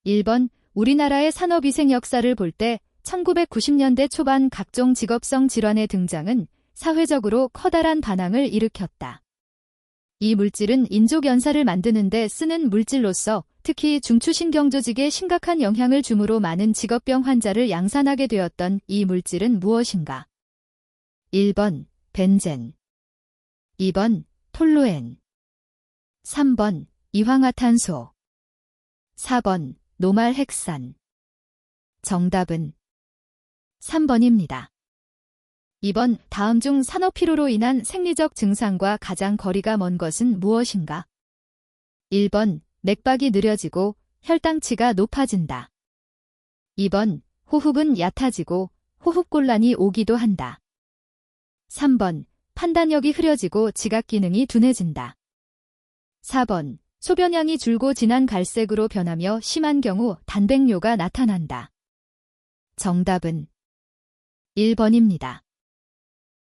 1번 우리나라의 산업위생 역사를 볼 때 1990년대 초반 각종 직업성 질환의 등장은 사회적으로 커다란 반향을 일으켰다. 이 물질은 인조견사를 만드는 데 쓰는 물질로서 특히 중추신경 조직에 심각한 영향을 주므로 많은 직업병 환자를 양산하게 되었던 이 물질은 무엇인가? 1번 벤젠, 2번 톨루엔, 3번 이황화탄소, 4번 노말헥산. 정답은 3번입니다. 2번 다음 중 산업피로로 인한 생리적 증상과 가장 거리가 먼 것은 무엇인가? 1번 맥박이 느려지고 혈당치가 높아진다. 2번 호흡은 얕아지고 호흡곤란이 오기도 한다. 3번 판단력이 흐려지고 지각 기능이 둔해진다. 4번 소변량이 줄고 진한 갈색으로 변하며 심한 경우 단백뇨가 나타난다. 정답은 1번입니다.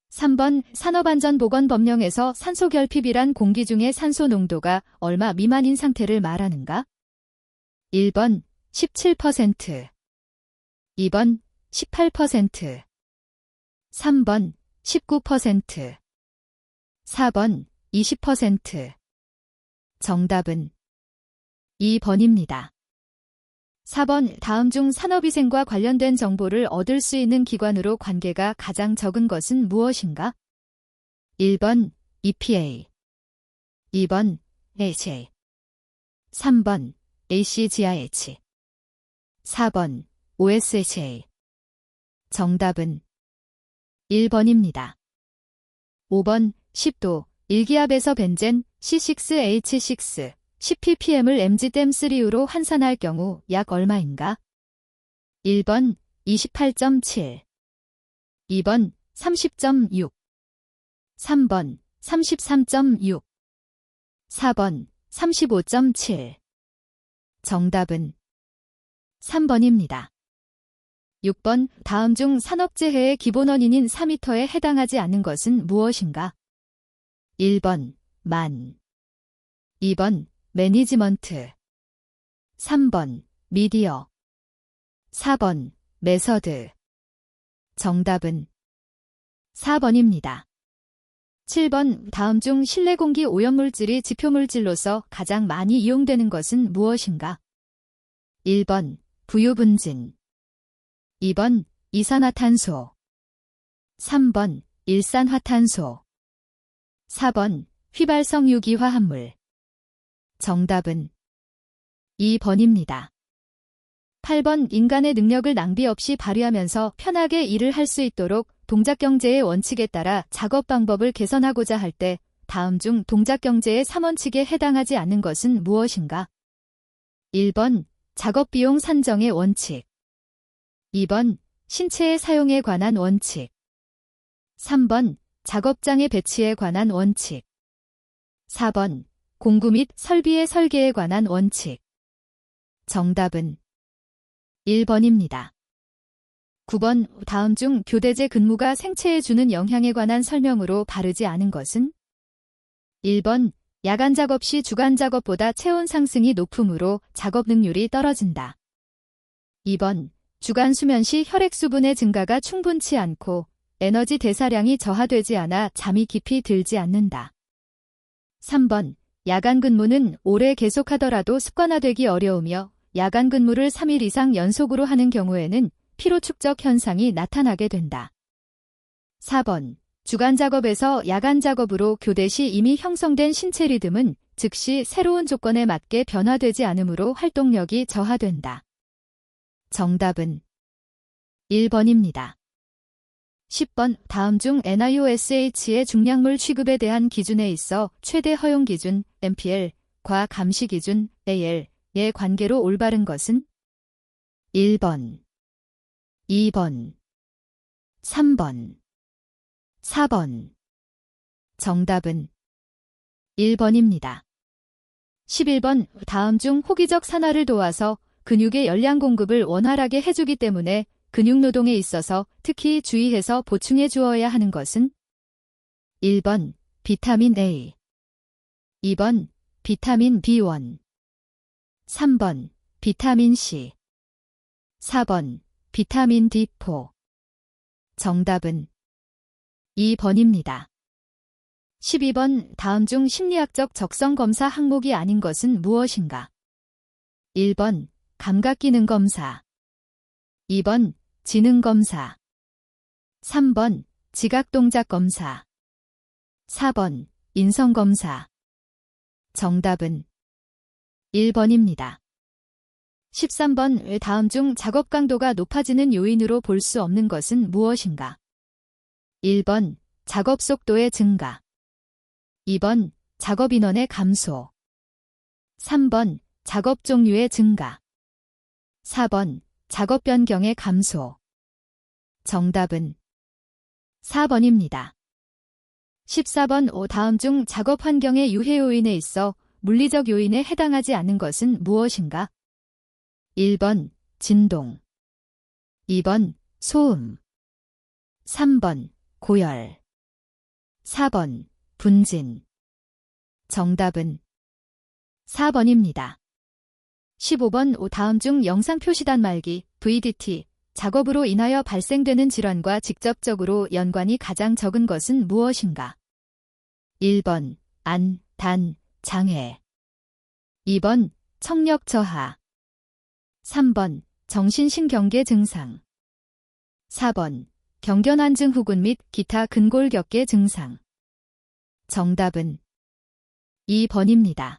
3번 산업안전보건법령에서 산소결핍이란 공기 중의 산소 농도가 얼마 미만인 상태를 말하는가? 1번 17%, 2번 18%, 3번 19%, 4번 20%. 정답은 2번입니다. 4번 다음 중 산업위생과 관련된 정보를 얻을 수 있는 기관으로 관계가 가장 적은 것은 무엇인가? 1번 EPA, 2번 HA, 3번 ACGIH, 4번 OSHA. 정답은 1번입니다. 5번 10도 1기압에서 벤젠 C6H6 10ppm을 mg/3으로 환산할 경우 약 얼마인가? 1번 28.7, 2번 30.6, 3번 33.6, 4번 35.7. 정답은 3번입니다. 6번 다음 중 산업재해의 기본 원인인 4m에 해당하지 않는 것은 무엇인가? 1번 만, 2번 매니지먼트, 3번 미디어, 4번 메서드. 정답은 4번입니다. 7번 다음 중 실내 공기 오염물질이 지표물질로서 가장 많이 이용되는 것은 무엇인가? 1번 부유분진, 2번 이산화탄소, 3번 일산화탄소, 4번 휘발성 유기화합물. 정답은 2번입니다. 8번 인간의 능력을 낭비 없이 발휘하면서 편하게 일을 할 수 있도록 동작경제의 원칙에 따라 작업 방법을 개선하고자 할 때 다음 중 동작경제의 3원칙에 해당하지 않는 것은 무엇인가? 1번 작업비용 산정의 원칙, 2번 신체의 사용에 관한 원칙, 3번 작업장의 배치에 관한 원칙, 4번 공구 및 설비의 설계에 관한 원칙. 정답은 1번입니다. 9번 다음 중 교대제 근무가 생체에 주는 영향에 관한 설명으로 바르지 않은 것은? 1번 야간 작업 시 주간 작업보다 체온 상승이 높으므로 작업 능률이 떨어진다. 2번 주간 수면 시 혈액 수분의 증가가 충분치 않고 에너지 대사량이 저하되지 않아 잠이 깊이 들지 않는다. 3번 야간 근무는 오래 계속하더라도 습관화되기 어려우며 야간 근무를 3일 이상 연속으로 하는 경우에는 피로 축적 현상이 나타나게 된다. 4번 주간 작업에서 야간 작업으로 교대 시 이미 형성된 신체 리듬은 즉시 새로운 조건에 맞게 변화되지 않으므로 활동력이 저하된다. 정답은 1번입니다. 10번 다음 중 NIOSH의 중량물 취급에 대한 기준에 있어 최대 허용 기준 MPL과 감시 기준 AL의 관계로 올바른 것은? 1번, 2번, 3번, 4번. 정답은 1번입니다. 11번 다음 중 호기적 산화를 도와서 근육의 열량 공급을 원활하게 해주기 때문에 근육노동에 있어서 특히 주의해서 보충해 주어야 하는 것은? 1번 비타민 A, 2번 비타민 B1, 3번 비타민 C. 4번 비타민 D4. 정답은 2번입니다. 12번 다음 중 심리학적 적성 검사 항목이 아닌 것은 무엇인가? 1번 감각기능 검사. 2번 지능 검사. 3번 지각동작 검사. 4번 인성 검사. 정답은 1번입니다. 13번 다음 중 작업 강도가 높아지는 요인으로 볼 수 없는 것은 무엇인가? 1번 작업 속도의 증가. 2번 작업 인원의 감소. 3번 작업 종류의 증가. 4번 작업 변경의 감소. 정답은 4번입니다. 14번 다음 중 작업 환경의 유해 요인에 있어 물리적 요인에 해당하지 않는 것은 무엇인가? 1번 진동. 2번 소음. 3번 고열. 4번 분진. 정답은 4번입니다. 15번 다음 중 영상 표시 단말기 VDT 작업으로 인하여 발생되는 질환과 직접적으로 연관이 가장 적은 것은 무엇인가? 1번 안, 단, 장애. 2번 청력 저하. 3번 정신신경계 증상. 4번 경견환증 후군 및 기타 근골격계 증상. 정답은 2번입니다.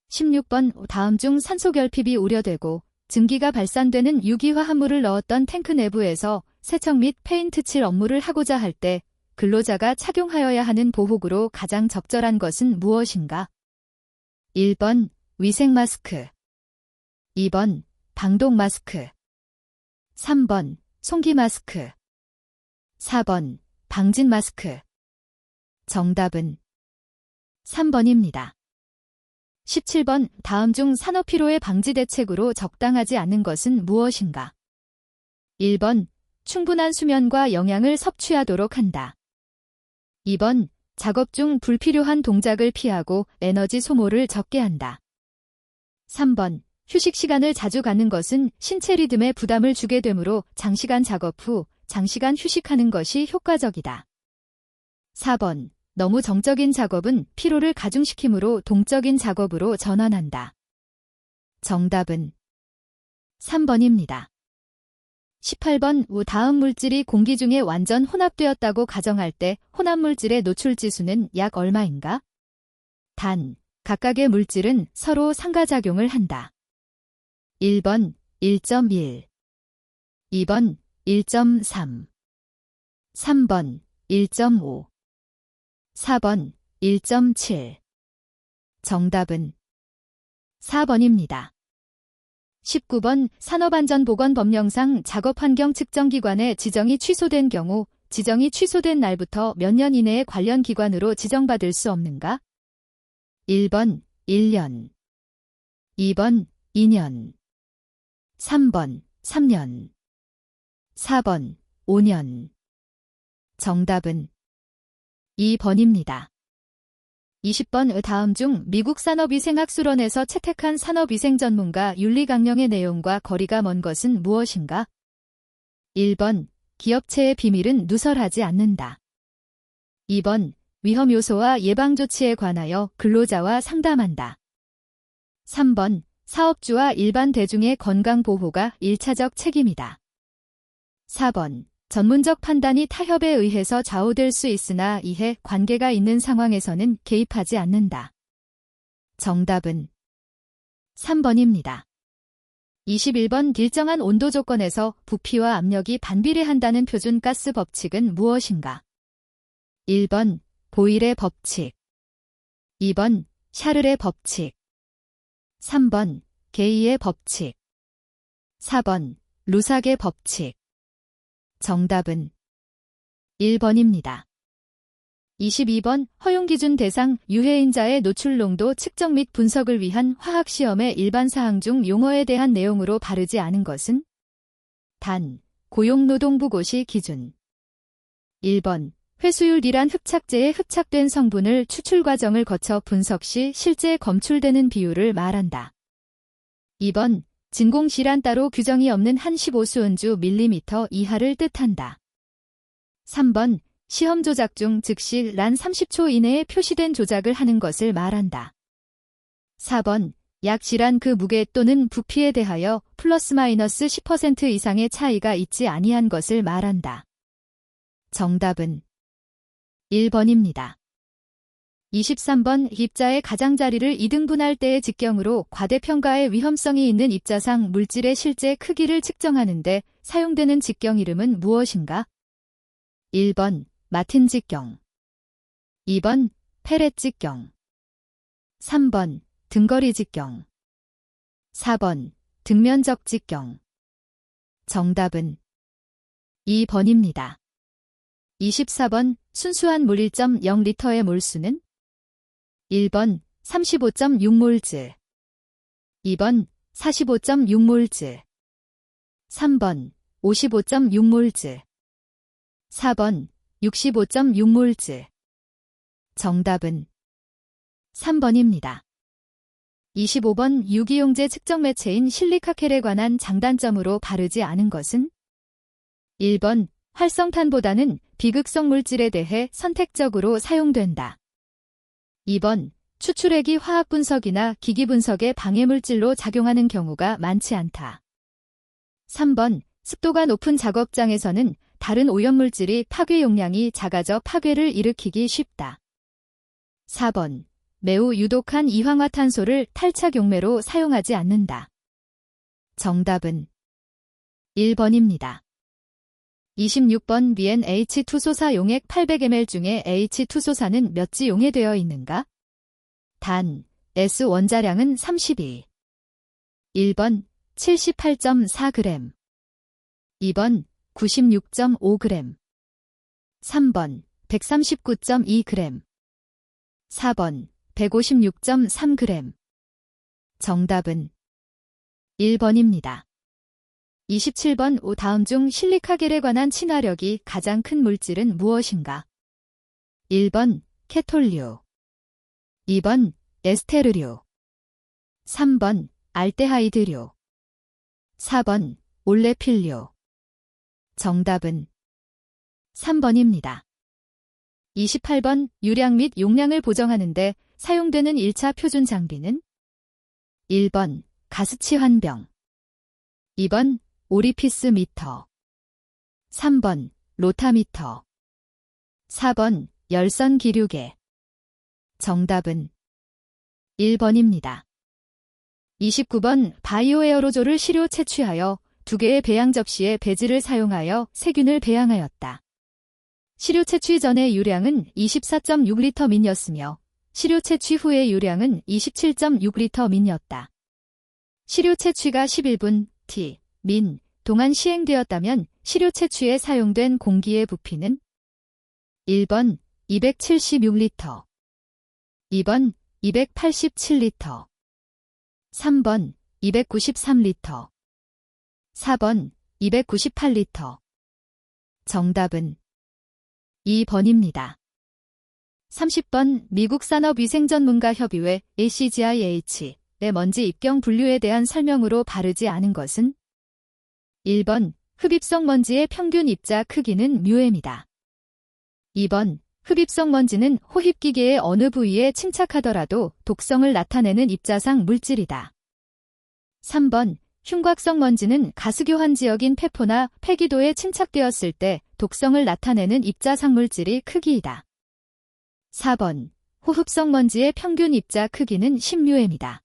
16번 다음 중 산소 결핍이 우려되고 증기가 발산되는 유기화합물을 넣었던 탱크 내부에서 세척 및 페인트 칠 업무를 하고자 할 때 근로자가 착용하여야 하는 보호구로 가장 적절한 것은 무엇인가? 1번 위생 마스크. 2번 방독 마스크. 3번 송기 마스크. 4번 방진 마스크. 정답은 3번입니다. 17번 다음 중 산업 피로의 방지 대책으로 적당하지 않은 것은 무엇인가? 1번 충분한 수면과 영양을 섭취하도록 한다. 2번 작업 중 불필요한 동작을 피하고 에너지 소모를 적게 한다. 3번 휴식 시간을 자주 갖는 것은 신체 리듬에 부담을 주게 되므로 장시간 작업 후 장시간 휴식하는 것이 효과적이다. 4번 너무 정적인 작업은 피로를 가중시키므로 동적인 작업으로 전환한다. 정답은 3번입니다. 18번 다음 물질이 공기 중에 완전 혼합되었다고 가정할 때 혼합물질의 노출 지수는 약 얼마인가? 단, 각각의 물질은 서로 상가작용을 한다. 1번 1.1, 2번 1.3, 3번 1.5, 4번 1.7. 정답은 4번입니다. 19번 산업안전보건법령상 작업환경 측정기관의 지정이 취소된 경우 지정이 취소된 날부터 몇 년 이내에 관련 기관으로 지정받을 수 없는가? 1번 1년, 2번 2년, 3번 3년, 4번 5년. 정답은 2번입니다. 20번 다음 중 미국 산업위생학술원에서 채택한 산업위생 전문가 윤리 강령의 내용과 거리가 먼 것은 무엇인가? 1번 기업체의 비밀은 누설하지 않는다. 2번 위험 요소와 예방 조치에 관하여 근로자와 상담한다. 3번 사업주와 일반 대중의 건강 보호가 1차적 책임이다. 4번 전문적 판단이 타협에 의해서 좌우될 수 있으나 이해 관계가 있는 상황에서는 개입하지 않는다. 정답은 3번입니다. 21번 일정한 온도 조건에서 부피와 압력이 반비례한다는 표준가스 법칙은 무엇인가? 1번 보일의 법칙, 2번 샤를의 법칙, 3번 게이의 법칙, 4번 루삭의 법칙. 정답은 1번입니다. 22번 허용기준 대상 유해인자의 노출 농도 측정 및 분석을 위한 화학시험의 일반 사항 중 용어에 대한 내용으로 바르지 않은 것은? 단, 고용노동부 고시 기준. 1번 회수율이란 흡착제의 흡착된 성분을 추출 과정을 거쳐 분석 시 실제 검출되는 비율을 말한다. 2번 진공시란 따로 규정이 없는 한 15수은주 밀리미터 이하를 뜻한다. 3번 시험 조작 중 즉시 란 30초 이내에 표시된 조작을 하는 것을 말한다. 4번 약 질환 그 무게 또는 부피에 대하여 플러스 마이너스 10% 이상의 차이가 있지 아니한 것을 말한다. 정답은 1번입니다. 23번 입자의 가장자리를 2등분할 때의 직경으로 과대평가의 위험성이 있는 입자상 물질의 실제 크기를 측정하는데 사용되는 직경 이름은 무엇인가? 1번 마틴 직경, 2번 페렛 직경, 3번 등거리 직경, 4번 등면적 직경. 정답은 2번입니다. 24번 순수한 물 1.0리터의 몰수는 1번 35.6몰즈, 2번 45.6몰즈, 3번 55.6몰즈, 4번 65.6몰즈. 정답은 3번입니다. 25번 유기용제 측정 매체인 실리카켈에 관한 장단점으로 바르지 않은 것은 1번 활성탄보다는 비극성 물질에 대해 선택적으로 사용된다. 2번 추출액이 화학 분석이나 기기 분석에 방해물질로 작용하는 경우가 많지 않다. 3번 습도가 높은 작업장에서는 다른 오염물질이 파괴 용량이 작아져 파괴를 일으키기 쉽다. 4번 매우 유독한 이황화탄소를 탈착 용매로 사용하지 않는다. 정답은 1번입니다. 26번 BnH2소사 용액 800ml 중에 H2소사는 몇 지 용해되어 있는가? 단, S 원자량은 32. 1번 78.4g, 2번 96.5g, 3번 139.2g, 4번 156.3g. 정답은 1번입니다. 27번 다음 중 실리카겔에 관한 친화력이 가장 큰 물질은 무엇인가? 1번 케톨류, 2번 에스테르류, 3번 알데하이드류, 4번 올레필류. 정답은 3번입니다. 28번 유량 및 용량을 보정하는데 사용되는 1차 표준 장비는 1번 가스치 환병, 2번 오리피스 미터, 3번 로타미터, 4번 열선 기류계. 정답은 1번입니다. 29번 바이오 에어로졸을 시료 채취하여 2개의 배양 접시에 배지를 사용하여 세균을 배양하였다. 시료 채취 전의 유량은 24.6리터 민이었으며 시료 채취 후의 유량은 27.6리터 민이었다. 시료 채취가 11분 t 민 동안 시행되었다면 시료 채취에 사용된 공기의 부피는 1번 276리터, 2번 287리터, 3번 293리터, 4번 298리터. 정답은 2번입니다. 30번 미국 산업위생전문가협의회 ACGIH의 먼지 입경 분류에 대한 설명으로 바르지 않은 것은 1번 흡입성 먼지의 평균 입자 크기는 μm이다. 2번 흡입성 먼지는 호흡기계의 어느 부위에 침착하더라도 독성을 나타내는 입자상 물질이다. 3번 흉곽성 먼지는 가스교환 지역인 폐포나 폐기도에 침착되었을 때 독성을 나타내는 입자상 물질이 크기이다. 4번 호흡성 먼지의 평균 입자 크기는 10μm이다.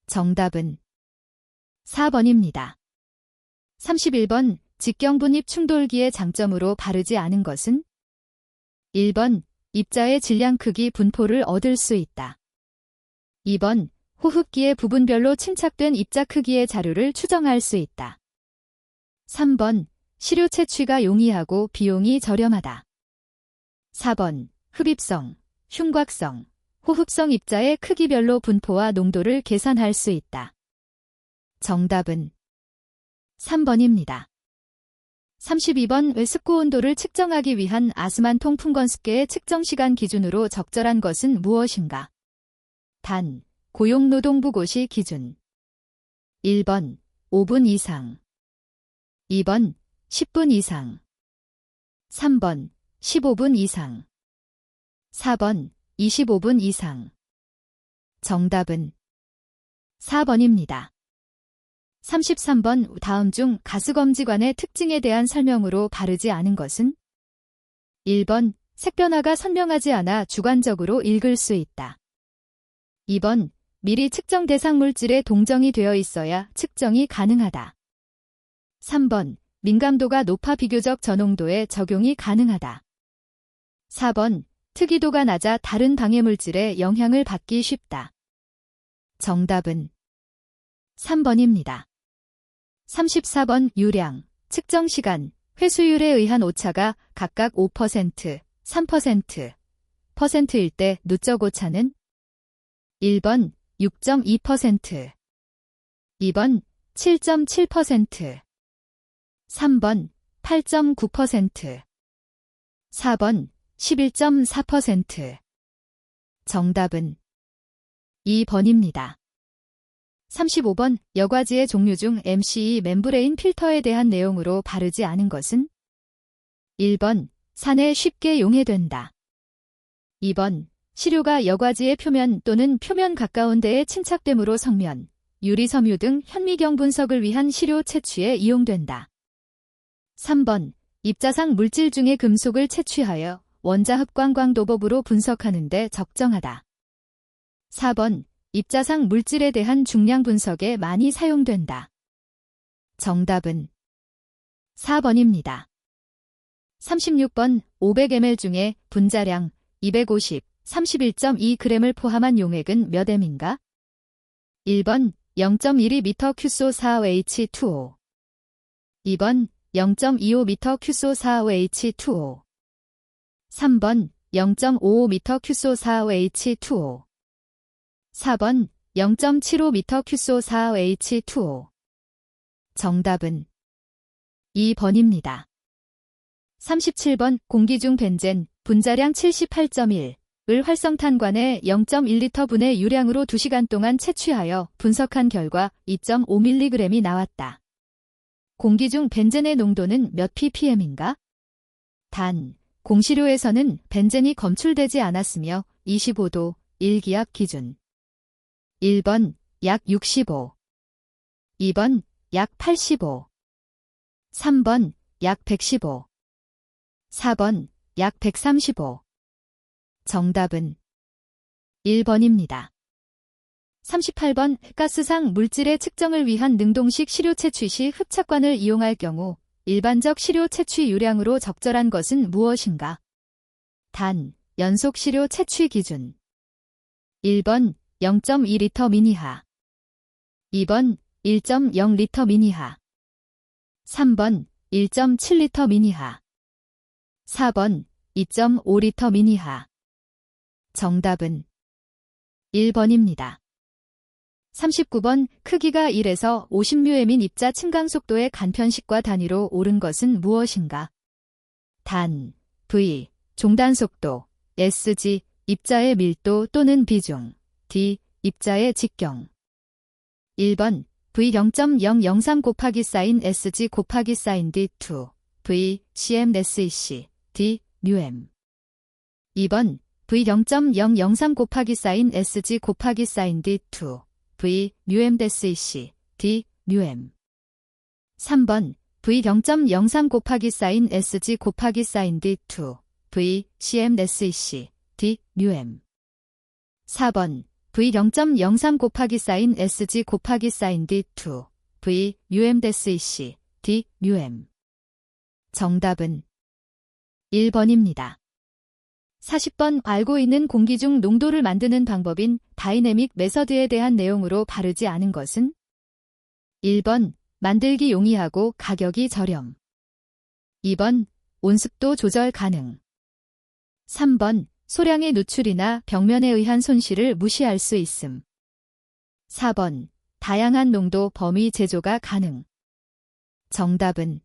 정답은 4번입니다. 31번 직경분입 충돌기의 장점으로 바르지 않은 것은 1번 입자의 질량 크기 분포를 얻을 수 있다. 2번 호흡기의 부분별로 침착된 입자 크기의 자료를 추정할 수 있다. 3번 시료 채취가 용이하고 비용이 저렴하다. 4번 흡입성, 흉곽성, 호흡성 입자의 크기별로 분포와 농도를 계산할 수 있다. 정답은 3번입니다. 32번 습고 온도를 측정하기 위한 아스만통 풍건습계의 측정 시간 기준으로 적절한 것은 무엇인가? 단, 고용노동부 고시 기준, 1번 5분 이상, 2번 10분 이상, 3번 15분 이상, 4번 25분 이상. 정답은 4번입니다. 33번 다음 중 가스검지관의 특징에 대한 설명으로 바르지 않은 것은? 1번 색변화가 선명하지 않아 주관적으로 읽을 수 있다. 2번 미리 측정 대상 물질에 동정이 되어 있어야 측정이 가능하다. 3번 민감도가 높아 비교적 저농도에 적용이 가능하다. 4번 특이도가 낮아 다른 방해물질에 영향을 받기 쉽다. 정답은 3번입니다. 34번 유량, 측정 시간, 회수율에 의한 오차가 각각 5%, 3%, %일 때 누적 오차는? 1번 6.2%, 2번 7.7%, 3번 8.9%, 4번 11.4%. 정답은 2번입니다. 35번 여과지의 종류 중 MCE 멤브레인 필터에 대한 내용으로 바르지 않은 것은? 1번 산에 쉽게 용해된다. 2번 시료가 여과지의 표면 또는 표면 가까운 데에 침착됨으로 성면, 유리섬유 등 현미경 분석을 위한 시료 채취에 이용된다. 3번 입자상 물질 중의 금속을 채취하여 원자흡광 광도법으로 분석하는 데 적정하다. 4번 입자상 물질에 대한 중량 분석에 많이 사용된다. 정답은 4번입니다. 36번 500ml 중에 분자량 250, 31.2g을 포함한 용액은 몇 m인가? 1번 0.12m 큐소 4H2O, 2번 0.25m 큐소 4H2O, 3번 0.55m 큐소 4H2O, 4번 0.75m 큐소 4H2O. 정답은 2번입니다. 37번 공기 중 벤젠 분자량 78.1을 활성탄관에 0.1L 분의 유량으로 2시간 동안 채취하여 분석한 결과 2.5mg이 나왔다. 공기 중 벤젠의 농도는 몇 ppm인가? 단, 공시료에서는 벤젠이 검출되지 않았으며 25도 1기압 기준. 1번 약 65, 2번 약 85, 3번 약 115, 4번 약 135. 정답은 1번입니다. 38번 가스상 물질의 측정을 위한 능동식 시료 채취 시 흡착관을 이용할 경우 일반적 시료 채취 유량으로 적절한 것은 무엇인가? 단, 연속 시료 채취 기준. 1번 0.2L 미니하, 2번 1.0L 미니하, 3번 1.7L 미니하, 4번 2.5L 미니하. 정답은 1번입니다. 39번 크기가 1에서 50μm인 입자 증강 속도의 간편식과 단위로 옳은 것은 무엇인가? 단, V, 종단 속도, SG, 입자의 밀도 또는 비중, D, 입자의 직경. 1번 V 0.003 곱하기 사인 SG 곱하기 사인 D2, V, CM SEC, D, μm. 2번 V 0.003 곱하기 사인 SG 곱하기 사인 D2, V, μm SEC, D, μm. 3번 V 0.03 곱하기 사인 SG 곱하기 사인 D2, V, CM SEC, D, μm. 4번 V 0.03 곱하기 사인 SG 곱하기 사인 D2, V, μm SEC, D, μm. 정답은 1번입니다. 40번 알고 있는 공기 중 농도를 만드는 방법인 다이내믹 메서드에 대한 내용으로 바르지 않은 것은? 1번 만들기 용이하고 가격이 저렴, 2번 온습도 조절 가능, 3번 소량의 누출이나 벽면에 의한 손실을 무시할 수 있음, 4번 다양한 농도 범위 제조가 가능. 정답은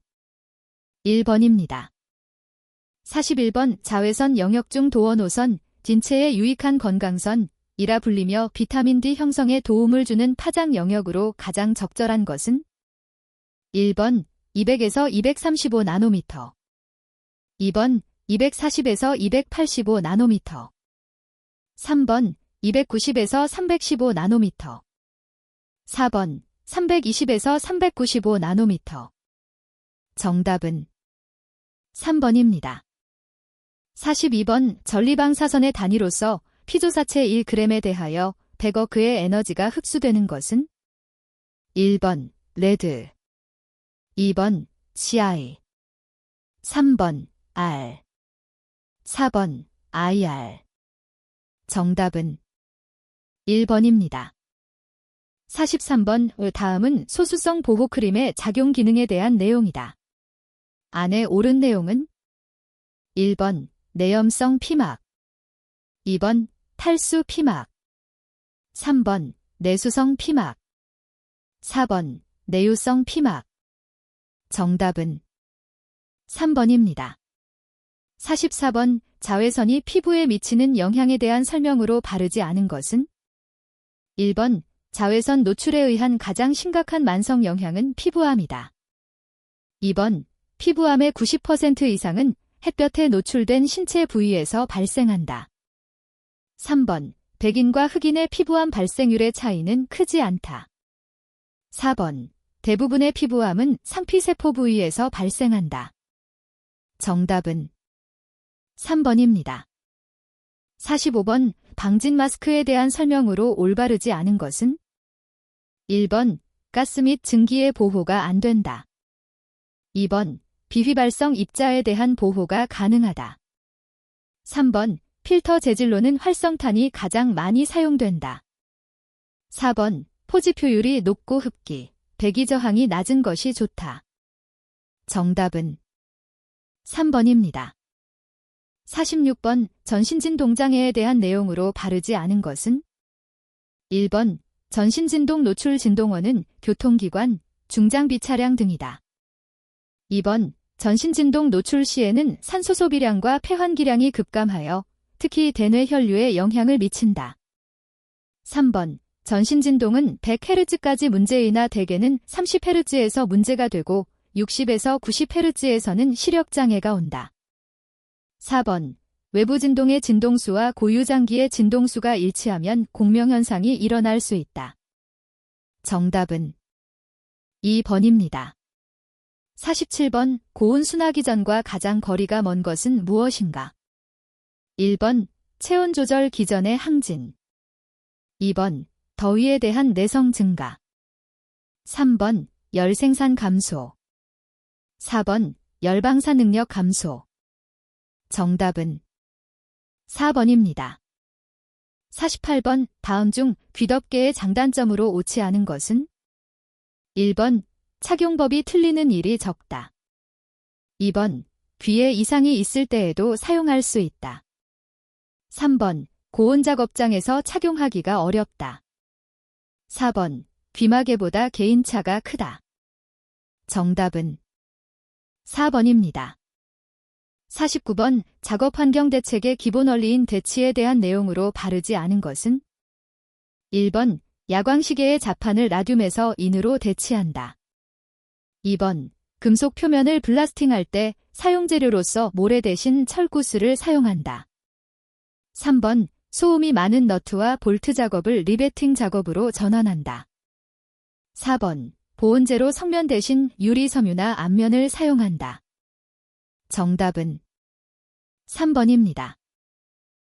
1번입니다. 41번 자외선 영역 중 도어 노선, 진체에 유익한 건강선, 이라 불리며 비타민 D 형성에 도움을 주는 파장 영역으로 가장 적절한 것은 1번 200에서 235 나노미터 2번 240에서 285 나노미터 3번 290에서 315 나노미터 4번 320에서 395 나노미터 정답은 3번입니다. 42번 전리방사선의 단위로서 피조사체 1g에 대하여 100억의 에너지가 흡수되는 것은 1번 레드 2번 CI 3번 R 4번 IR 정답은 1번입니다. 43번 다음은 소수성 보호크림의 작용 기능에 대한 내용이다. 안에 옳은 내용은 1번 내염성 피막 2번 탈수 피막 3번 내수성 피막 4번 내유성 피막 정답은 3번입니다. 44번 자외선이 피부에 미치는 영향에 대한 설명으로 바르지 않은 것은 1번 자외선 노출에 의한 가장 심각한 만성 영향은 피부암이다. 2번 피부암의 90% 이상은 햇볕에 노출된 신체 부위에서 발생한다. 3번 백인과 흑인의 피부암 발생률의 차이는 크지 않다. 4번 대부분의 피부암은 상피세포 부위에서 발생한다. 정답은 3번입니다. 45번 방진 마스크에 대한 설명으로 올바르지 않은 것은 1번 가스 및 증기의 보호가 안 된다. 2번 비휘발성 입자에 대한 보호가 가능하다. 3번 필터 재질로는 활성탄이 가장 많이 사용된다. 4번 포집효율이 높고 흡기, 배기 저항이 낮은 것이 좋다. 정답은 3번입니다. 46번 전신진동장애에 대한 내용으로 바르지 않은 것은 1번 전신진동 노출 진동원은 교통기관, 중장비 차량 등이다. 2번 전신진동 노출 시에는 산소 소비량과 폐환기량이 급감하여 특히 대뇌 혈류에 영향을 미친다. 3번 전신진동은 100Hz까지 문제이나 대개는 30Hz에서 문제가 되고 60에서 90Hz에서는 시력장애가 온다. 4번 외부 진동의 진동수와 고유장기의 진동수가 일치하면 공명현상이 일어날 수 있다. 정답은 2번입니다. 47번 고온 순화기 전과 가장 거리가 먼 것은 무엇인가? 1번 체온 조절 기전의 항진 2번 더위에 대한 내성 증가 3번 열 생산 감소 4번 열방사 능력 감소 정답은 4번입니다. 48번 다음 중 귀덮개의 장단점으로 옳지 않은 것은 1번 착용법이 틀리는 일이 적다. 2번 귀에 이상이 있을 때에도 사용할 수 있다. 3번 고온 작업장에서 착용하기가 어렵다. 4번 귀마개보다 개인차가 크다. 정답은 4번입니다. 49번 작업환경 대책의 기본 원리인 대치에 대한 내용으로 바르지 않은 것은 1번 야광시계의 자판을 나듐에서 인으로 대치한다. 2번 금속 표면을 블라스팅할 때 사용재료로서 모래 대신 철구슬을 사용한다. 3번 소음이 많은 너트와 볼트 작업을 리베팅 작업으로 전환한다. 4번 보온재로 성면 대신 유리 섬유나 앞면을 사용한다. 정답은 3번입니다.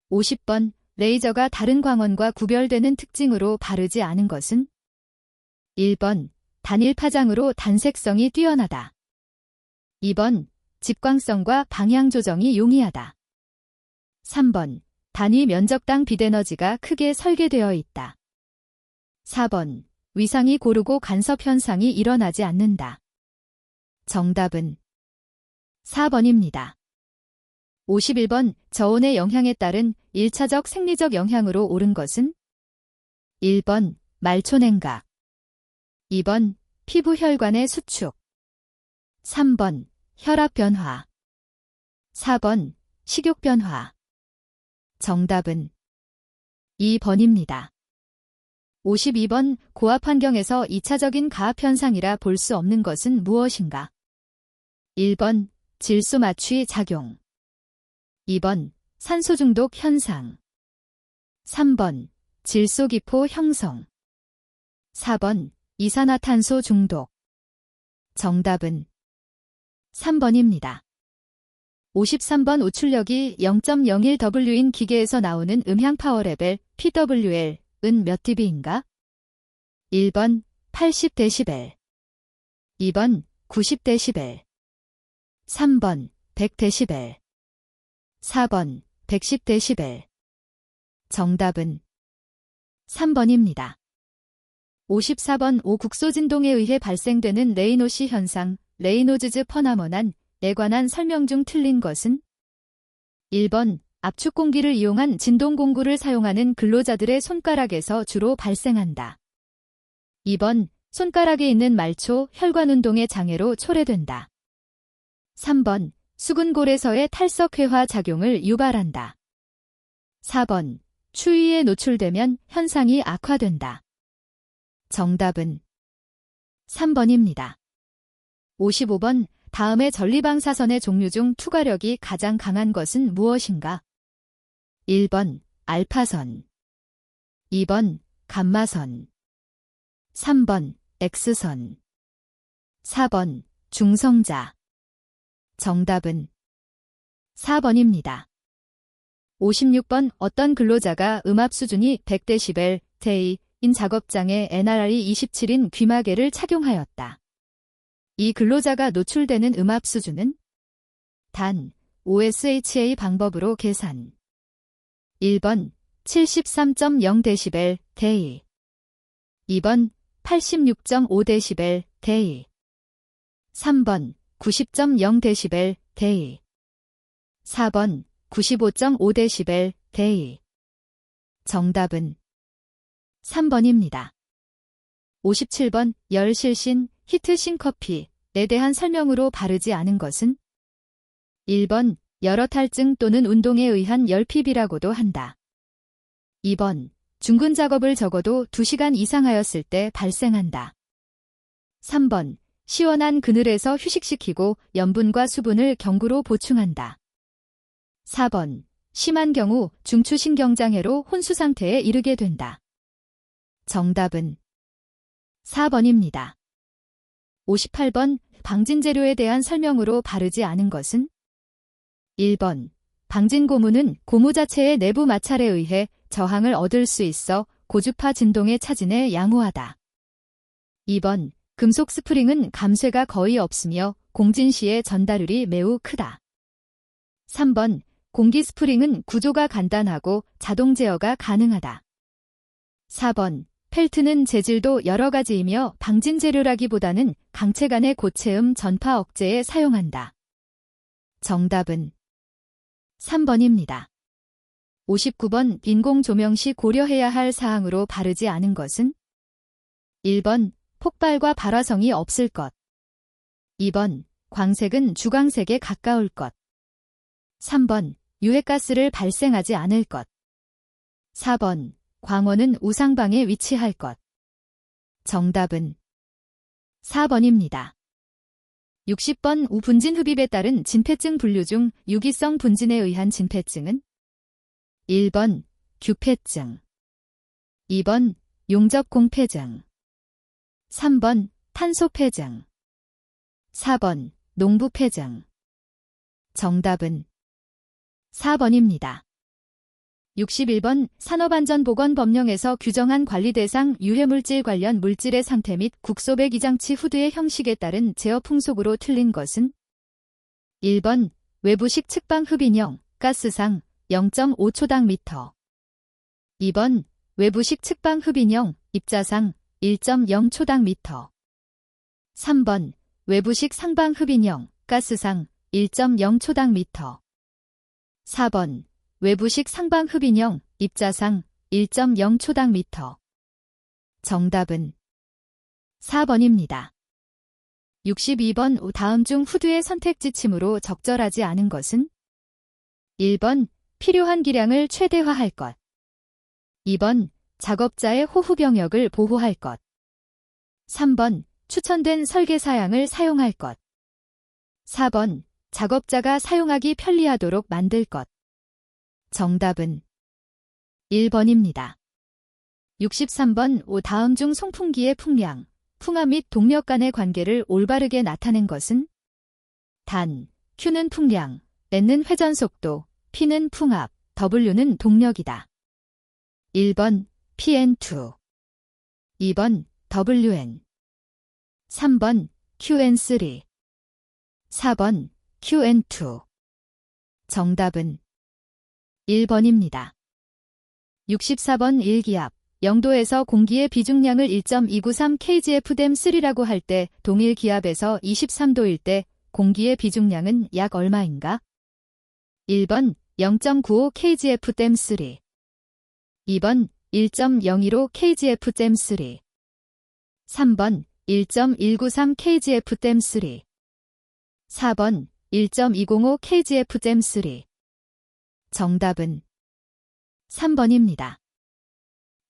50번 레이저가 다른 광원과 구별되는 특징으로 바르지 않은 것은 1번 단일 파장으로 단색성이 뛰어나다. 2번 집광성과 방향 조정이 용이하다. 3번 단위 면적당 빛에너지가 크게 설계되어 있다. 4번 위상이 고르고 간섭 현상이 일어나지 않는다. 정답은 4번입니다. 51번 저온의 영향에 따른 1차적 생리적 영향으로 옳은 것은 1번 말초냉각 2번 피부 혈관의 수축 3번 혈압 변화 4번 식욕 변화 정답은 2번입니다. 52번 고압 환경에서 2차적인 가압 현상이라 볼 수 없는 것은 무엇인가? 1번 질소 마취 작용. 2번 산소 중독 현상. 3번 질소 기포 형성. 4번 이산화탄소 중독. 정답은 3번입니다. 53번 우출력이 0.01W인 기계에서 나오는 음향 파워 레벨 PWL은 몇 dB인가? 1번 80dB, 2번 90dB, 3번 100dB, 4번 110dB. 정답은 3번입니다. 54번 오국소 진동에 의해 발생되는 레이노시 현상, 레이노즈즈 퍼나모난에 관한 설명 중 틀린 것은? 1번 압축 공기를 이용한 진동 공구를 사용하는 근로자들의 손가락에서 주로 발생한다. 2번 손가락에 있는 말초 혈관 운동의 장애로 초래된다. 3번 수근골에서의 탈석회화 작용을 유발한다. 4번 추위에 노출되면 현상이 악화된다. 정답은 3번입니다. 55번 다음의 전리방사선의 종류 중 투과력이 가장 강한 것은 무엇인가? 1번 알파선, 2번 감마선, 3번 X선, 4번 중성자. 정답은 4번입니다. 56번 어떤 근로자가 음압 수준이 100dB 대인 작업장에 NRR이 27인 귀마개를 착용하였다. 이 근로자가 노출되는 음압 수준은? 단 OSHA 방법으로 계산. 1번 73.0dB 대이, 2번 86.5dB 대이, 3번 90.0dB 대이, 4번 95.5dB 대이. 정답은 3번입니다. 57번 열 실신 히트 싱커피에 대한 설명으로 바르지 않은 것은? 1번 여러 탈증 또는 운동에 의한 열핍이라고도 한다. 2번 중근 작업을 적어도 2시간 이상 하였을 때 발생한다. 3번 시원한 그늘에서 휴식시키고 염분과 수분을 경구로 보충한다. 4번 심한 경우 중추신경장애로 혼수 상태에 이르게 된다. 정답은 4번입니다. 58번 방진 재료에 대한 설명으로 바르지 않은 것은? 1번 방진 고무는 고무 자체의 내부 마찰에 의해 저항을 얻을 수 있어 고주파 진동의 차진에 양호하다. 2번 금속 스프링은 감쇄가 거의 없으며 공진 시의 전달율이 매우 크다. 3번 공기 스프링은 구조가 간단하고 자동 제어가 가능하다. 4번 펠트는 재질도 여러 가지이며 방진 재료라기보다는 강체 간의 고체음 전파 억제에 사용한다. 정답은 3번입니다. 59번 인공 조명 시 고려해야 할 사항으로 바르지 않은 것은? 1번 폭발과 발화성이 없을 것, 2번 광색은 주광색에 가까울 것, 3번 유해가스를 발생하지 않을 것, 4번 광원은 우상방에 위치할 것. 정답은 4번입니다. 60번 우분진 흡입에 따른 진폐증 분류 중 유기성 분진에 의한 진폐증은? 1번 규폐증, 2번 용접공폐증, 3번 탄소폐증, 4번 농부폐증. 정답은 4번입니다. 61번 산업안전보건법령에서 규정한 관리 대상 유해물질 관련 물질의 상태 및 국소 배기장치 후드의 형식에 따른 제어 풍속으로 틀린 것은? 1번 외부식 측방 흡인형 가스상 0.5초당 미터, 2번 외부식 측방 흡인형 입자상 1.0초당 미터, 3번 외부식 상방 흡인형 가스상 1.0초당 미터, 4번 외부식 상방 흡인형 입자상 1.0초당 미터. 정답은 4번입니다. 62번 다음 중 후드의 선택 지침으로 적절하지 않은 것은? 1번 필요한 기량을 최대화할 것, 2번 작업자의 호흡 병역을 보호할 것. 3번 추천된 설계 사양을 사용할 것. 4번 작업자가 사용하기 편리하도록 만들 것. 정답은 1번입니다. 63번 다음 중 송풍기의 풍량, 풍하 및 동력 간의 관계를 올바르게 나타낸 것은? 단, Q는 풍량, N는 회전 속도, P는 풍압, W는 동력이다. 1번 PN2, 2번 WN, 3번 QN3, 4번 QN2. 정답은 1번입니다. 64번 일기압, 0도에서 공기의 비중량을 1.293kgfdm3라고 할 때 동일 기압에서 23도일 때 공기의 비중량은 약 얼마인가? 1번 0.95kgfdm3, 2번 1.015kgfdm3, 3번 1.193kgfdm3, 4번 1.205kgfdm3. 정답은 3번입니다.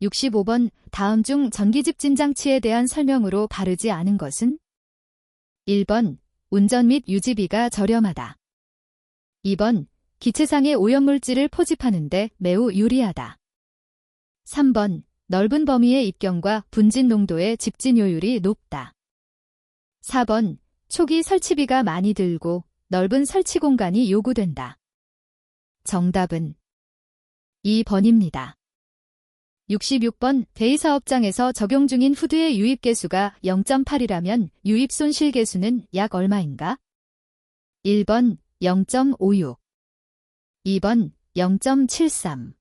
65번 다음 중 전기집진 장치에 대한 설명으로 바르지 않은 것은? 1번 운전 및 유지비가 저렴하다. 2번 기체상의 오염물질을 포집하는데 매우 유리하다. 3번 넓은 범위의 입경과 분진 농도의 집진효율이 높다. 4번 초기 설치비가 많이 들고 넓은 설치 공간이 요구된다. 정답은 2번입니다. 66번 대의사업장에서 적용 중인 후드의 유입계수가 0.8이라면 유입손실계수는 약 얼마인가? 1번 0.56, 2번 0.73,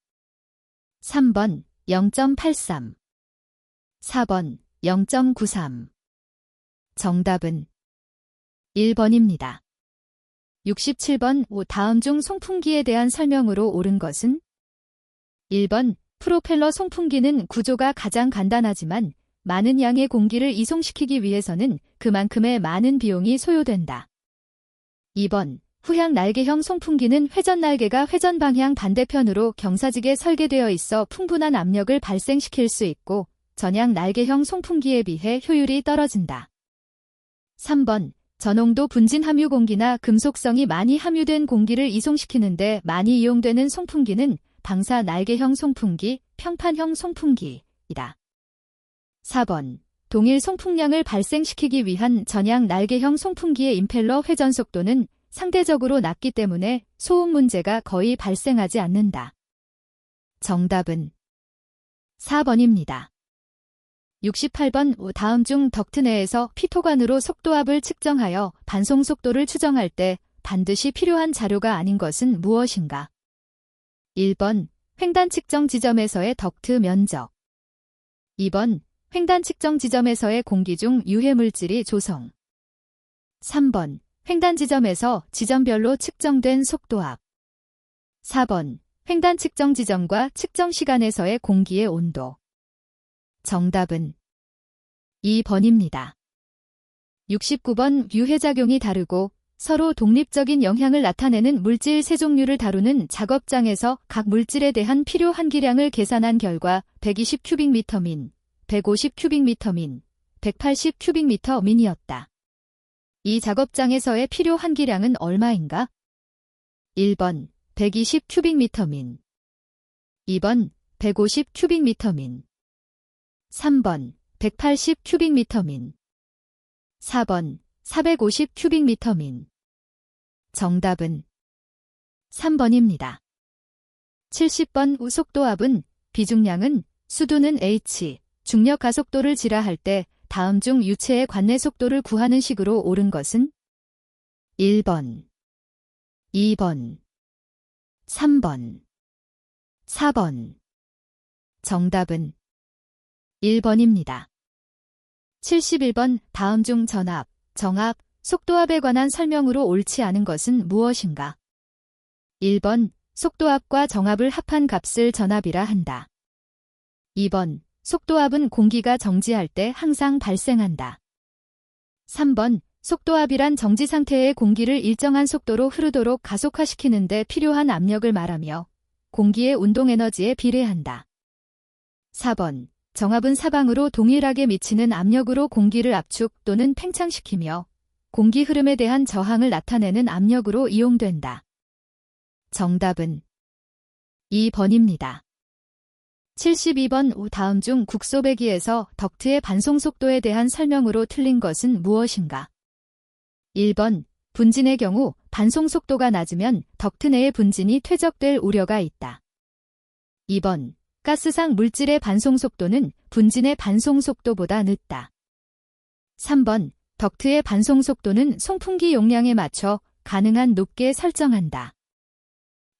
3번 0.83, 4번 0.93. 정답은 1번입니다. 67번 다음 중 송풍기에 대한 설명으로 옳은 것은? 1번 프로펠러 송풍기는 구조가 가장 간단하지만 많은 양의 공기를 이송시키기 위해서는 그만큼의 많은 비용이 소요된다. 2번 후향 날개형 송풍기는 회전 날개가 회전 방향 반대편으로 경사지게 설계되어 있어 풍부한 압력을 발생시킬 수 있고 전향 날개형 송풍기에 비해 효율이 떨어진다. 3번 저농도 분진 함유 공기나 금속성이 많이 함유된 공기를 이송시키는데 많이 이용되는 송풍기는 방사 날개형 송풍기, 평판형 송풍기이다. 4번 동일 송풍량을 발생시키기 위한 전향 날개형 송풍기의 임펠러 회전 속도는 상대적으로 낮기 때문에 소음 문제가 거의 발생하지 않는다. 정답은 4번입니다. 68번 다음 중 덕트 내에서 피토관으로 속도압을 측정하여 반송 속도를 추정할 때 반드시 필요한 자료가 아닌 것은 무엇인가? 1번 횡단 측정 지점에서의 덕트 면적, 2번 횡단 측정 지점에서의 공기 중 유해 물질이 조성, 3번 횡단 지점에서 지점별로 측정된 속도압, 4번 횡단 측정 지점과 측정 시간에서의 공기의 온도. 정답은 2번입니다. 69번 유해작용이 다르고 서로 독립적인 영향을 나타내는 물질 세 종류를 다루는 작업장에서 각 물질에 대한 필요 한기량을 계산한 결과 120 큐빅미터 민, 150 큐빅미터 민, 180 큐빅미터 민이었다. 이 작업장에서의 필요 한기량은 얼마인가? 1번 120 큐빅미터 민, 2번 150 큐빅미터 민, 3번 180 큐빅미터 민, 4번 450 큐빅미터 민. 정답은 3번입니다. 70번 속도압은 비중량은 수두는 h, 중력 가속도를 지라할 때 다음 중 유체의 관내 속도를 구하는 식으로 옳은 것은? 1번, 2번, 3번, 4번. 정답은 1번입니다. 71번 다음 중 전압, 정압, 속도압에 관한 설명으로 옳지 않은 것은 무엇인가? 1번 속도압과 정압을 합한 값을 전압이라 한다. 2번 속도압은 공기가 정지할 때 항상 발생한다. 3번 속도압이란 정지 상태의 공기를 일정한 속도로 흐르도록 가속화시키는 데 필요한 압력을 말하며 공기의 운동 에너지에 비례한다. 4번. 정압은 사방으로 동일하게 미치는 압력으로 공기를 압축 또는 팽창시키며 공기 흐름에 대한 저항을 나타내는 압력으로 이용된다. 정답은 2번입니다. 72번 다음 중 국소배기에서 덕트의 반송속도에 대한 설명으로 틀린 것은 무엇인가? 1번. 분진의 경우 반송속도가 낮으면 덕트 내의 분진이 퇴적될 우려가 있다. 2번. 가스상 물질의 반송속도는 분진의 반송속도보다 늦다. 3번. 덕트의 반송속도는 송풍기 용량에 맞춰 가능한 높게 설정한다.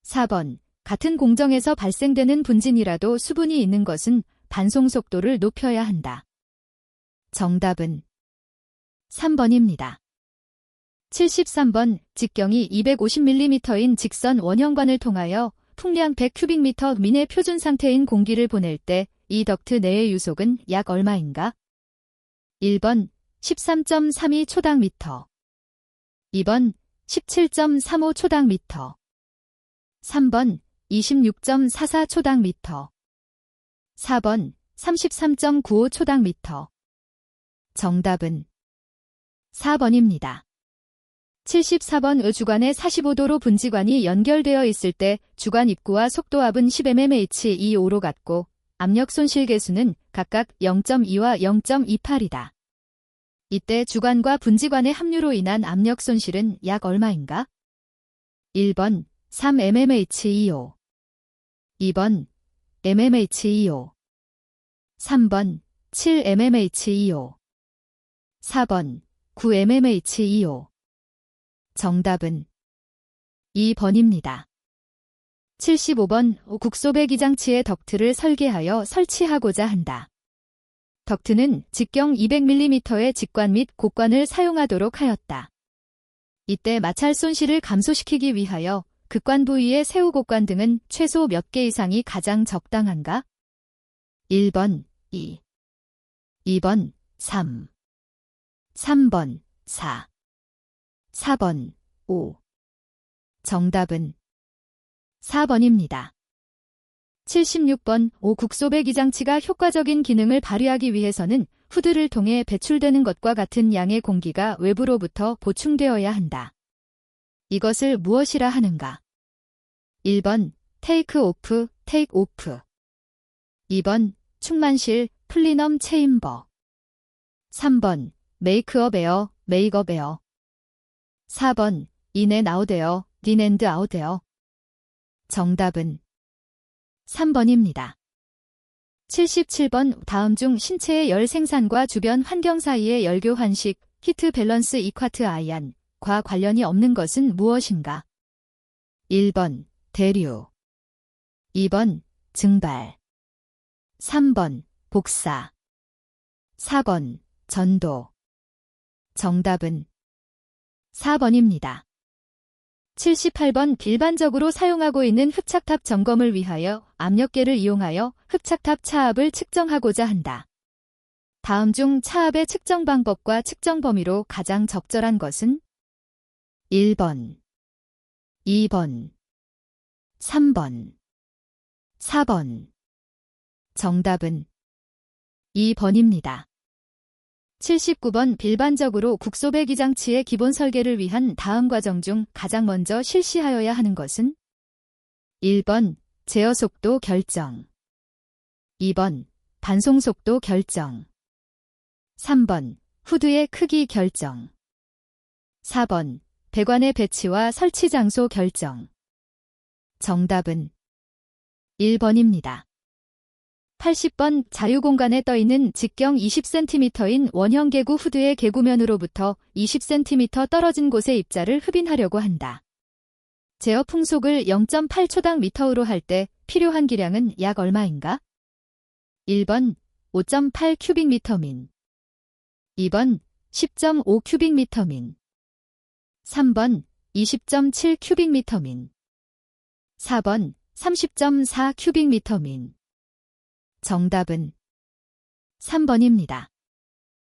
4번. 같은 공정에서 발생되는 분진이라도 수분이 있는 것은 반송속도를 높여야 한다. 정답은 3번입니다. 73번. 직경이 250mm인 직선 원형관을 통하여 풍량 100큐빅미터 미의 표준 상태인 공기를 보낼 때 이 덕트 내의 유속은 약 얼마인가? 1번 13.32 초당 미터, 2번 17.35 초당 미터, 3번 26.44 초당 미터, 4번 33.95 초당 미터. 정답은 4번입니다. 74번 주관에 45도로 분지관이 연결되어 있을 때 주관 입구와 속도압은 10mmHg/2호로 같고 압력 손실 계수는 각각 0.2와 0.28이다. 이때 주관과 분지관의 합류로 인한 압력 손실은 약 얼마인가? 1번 3mmHg/2호, 2번 mmHg/2호, 3번 7mmHg/2호, 4번 9mmHg/2호. 정답은 2번입니다. 75번 국소배기 장치의 덕트를 설계하여 설치하고자 한다. 덕트는 직경 200mm의 직관 및 곡관을 사용하도록 하였다. 이때 마찰 손실을 감소시키기 위하여 극관 부위의 새우 곡관 등은 최소 몇 개 이상이 가장 적당한가? 1번 2, 2번 3, 3번 4, 4번 5. 정답은 4번입니다. 76번 국소배기 장치가 효과적인 기능을 발휘하기 위해서는 후드를 통해 배출되는 것과 같은 양의 공기가 외부로부터 보충되어야 한다. 이것을 무엇이라 하는가? 1번 테이크 오프, 테이크 오프, 2번 충만실, 플리넘 체인버, 3번 메이크업 에어, 메이크업 에어, 4번 인앤 아웃 에어, 인 앤드 아웃 에어. 정답은 3번입니다. 77번 다음 중 신체의 열 생산과 주변 환경 사이의 열 교환식, 히트 밸런스 이쿼트 아이언과 관련이 없는 것은 무엇인가? 1번 대류, 2번 증발, 3번 복사, 4번 전도. 정답은 4번입니다. 78번 일반적으로 사용하고 있는 흡착탑 점검을 위하여 압력계를 이용하여 흡착탑 차압을 측정하고자 한다. 다음 중 차압의 측정 방법과 측정 범위로 가장 적절한 것은? 1번, 2번, 3번, 4번. 정답은 2번입니다. 79번 일반적으로 국소배기 장치의 기본 설계를 위한 다음 과정 중 가장 먼저 실시하여야 하는 것은? 1번 제어 속도 결정, 2번 반송 속도 결정, 3번 후드의 크기 결정, 4번 배관의 배치와 설치 장소 결정. 정답은 1번입니다. 80번 자유공간에 떠있는 직경 20cm인 원형 개구 후드의 개구면으로부터 20cm 떨어진 곳에 입자를 흡인하려고 한다. 제어 풍속을 0.8 초당 미터로 할 때 필요한 기량은 약 얼마인가? 1번 5.8 큐빅미터 민, 2번 10.5 큐빅미터 민, 3번 20.7 큐빅미터 민, 4번 30.4 큐빅미터 민. 정답은 3번입니다.